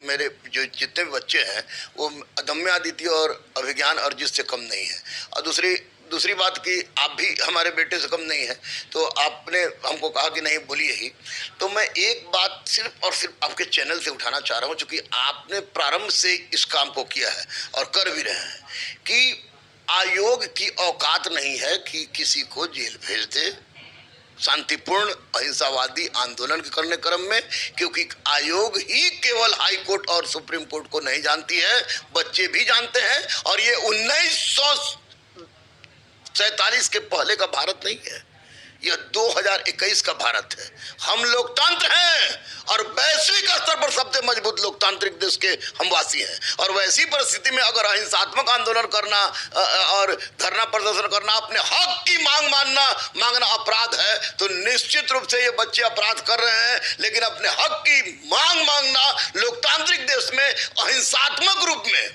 मेरे जो जितने भी बच्चे हैं वो अदम्य अदिति और अभिज्ञान अर्जित से कम नहीं है। और दूसरी बात कि आप भी हमारे बेटे से कम नहीं है। तो आपने हमको कहा कि नहीं बोलिए ही, तो मैं एक बात सिर्फ और सिर्फ आपके चैनल से उठाना चाह रहा हूँ, क्योंकि आपने प्रारंभ से इस काम को किया है और कर भी रहे हैं, कि आयोग की औकात नहीं है कि किसी को जेल भेज दे शांतिपूर्ण अहिंसावादी आंदोलन के करने क्रम में, क्योंकि आयोग ही केवल हाई कोर्ट और सुप्रीम कोर्ट को नहीं जानती है, बच्चे भी जानते हैं। और ये 1947 के पहले का भारत नहीं है, यह 2021 का भारत है। हम लोकतंत्र हैं और वैश्विक स्तर पर सबसे मजबूत लोकतांत्रिक देश के हम वासी हैं। और वैसी परिस्थिति में अगर अहिंसात्मक आंदोलन करना और धरना प्रदर्शन करना, अपने हक की मांगना अपराध है, तो निश्चित रूप से ये बच्चे अपराध कर रहे हैं। लेकिन अपने हक की मांगना लोकतांत्रिक देश में अहिंसात्मक रूप में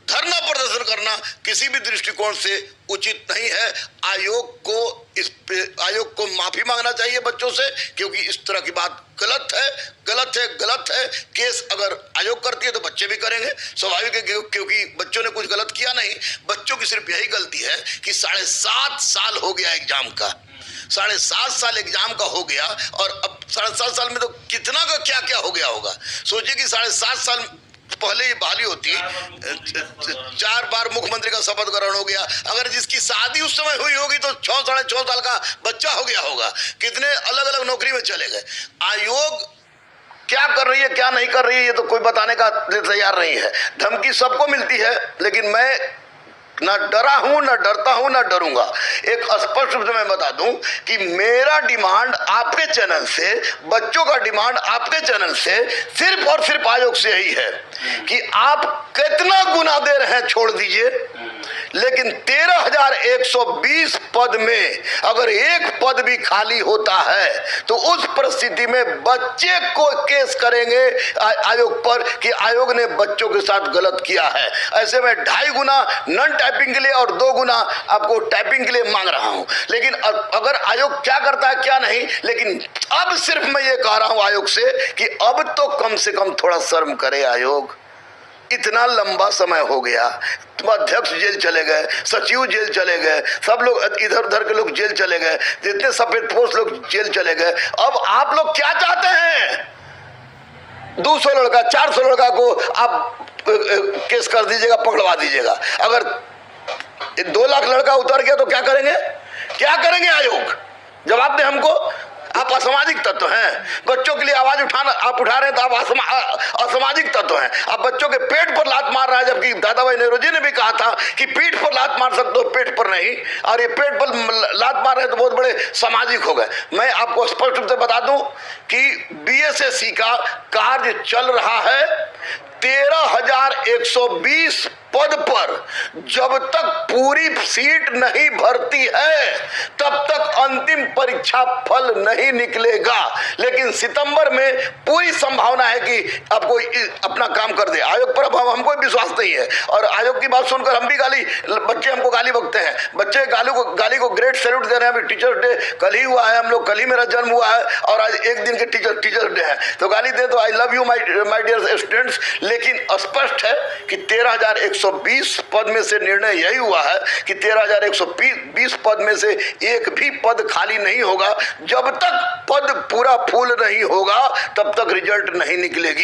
धरना प्रदर्शन करना किसी भी दृष्टिकोण से उचित नहीं है। आयोग को माफी मांगना चाहिए बच्चों से, क्योंकि इस तरह की बात गलत है। केस अगर आयोग करती है तो बच्चे भी करेंगे, स्वाभाविक है, क्योंकि बच्चों ने कुछ गलत किया नहीं। बच्चों की सिर्फ यही गलती है कि 7.5 साल हो गया एग्जाम का, 7.5 साल एग्जाम का हो गया, और अब 7.5 साल में तो कितना का क्या क्या हो गया होगा। सोचिए कि 7.5 साल पहले ही बहाली होती, 4 बार मुख्यमंत्री का शपथ ग्रहण हो गया। अगर जिसकी शादी उस समय हुई होगी तो 6 साढ़े 6 साल का बच्चा हो गया होगा। कितने अलग अलग नौकरी में चले गए। आयोग क्या कर रही है क्या नहीं कर रही है ये तो कोई बताने का तैयार नहीं है। धमकी सबको मिलती है, लेकिन मैं ना डरा हूं, ना डरता हूं, ना डरूंगा। एक स्पष्ट रूप से मैं बता दूं कि मेरा डिमांड आपके चैनल से, बच्चों का डिमांड आपके चैनल से सिर्फ और सिर्फ आयोग से यही है कि आप कितना गुना दे रहे हैं छोड़ दीजिए, लेकिन 13,120 पद में अगर एक पद भी खाली होता है तो उस परिस्थिति में बच्चे को केस करेंगे आयोग पर कि आयोग ने बच्चों के साथ गलत किया है। ऐसे में 2.5 गुना नॉन टाइपिंग के लिए और 2 गुना आपको टाइपिंग के लिए मांग रहा हूं। लेकिन अगर आयोग क्या करता है क्या नहीं, लेकिन अब सिर्फ मैं ये कह रहा हूं आयोग से कि अब तो कम से कम थोड़ा शर्म करे आयोग। इतना लंबा समय हो गया, अध्यक्ष जेल चले गए, सचिव जेल चले गए, सब लोग इधर उधर के लोग जेल चले गए, जितने सफेदपोश लोग जेल चले गए। अब आप लोग क्या चाहते हैं? 200 लड़का 400 लड़का को आप केस कर दीजिएगा, पकड़वा दीजिएगा। अगर 2 लाख लड़का उतर गया तो क्या करेंगे आयोग? जवाब दे हमको। आप असामाजिक तत्व हैं। बच्चों के लिए आवाज आप उठा रहे हैं तो आप असामाजिक तत्व हैं। आप बच्चों के पेट पर लात मार रहा है, जबकि दादा भाई नेहरू जी ने भी कहा था कि पीठ पर लात मार सकते हो, पेट पर नहीं। और ये पेट पर लात मार रहे हैं तो बहुत बड़े सामाजिक हो गए। मैं आपको स्पष्ट रूप से बता दूं कि बीएसएससी का कार्य चल रहा है। 13,120 पद पर जब तक पूरी सीट नहीं भरती है तब तक अंतिम परीक्षा फल नहीं निकलेगा। लेकिन सितंबर में पूरी संभावना है कि आपको अपना काम कर दे आयोग पर। अब हमको विश्वास नहीं है, और आयोग की बात सुनकर हम भी बच्चे हमको गाली बकते हैं। बच्चे गाली को ग्रेट सैल्यूट दे रहे हैं। अभी टीचर्स डे कल ही हुआ है, हम लोग कल ही मेरा जन्म हुआ है और आज एक दिन के टीचर्स डे है, तो गाली दे तो I love you my dear students. लेकिन स्पष्ट है कि 13,120 पद में से निर्णय यही हुआ है कि 13,120 पद में से एक भी पद खाली नहीं होगा। जब तक पद पूरा फूल नहीं होगा तब तक रिजल्ट नहीं निकलेगी।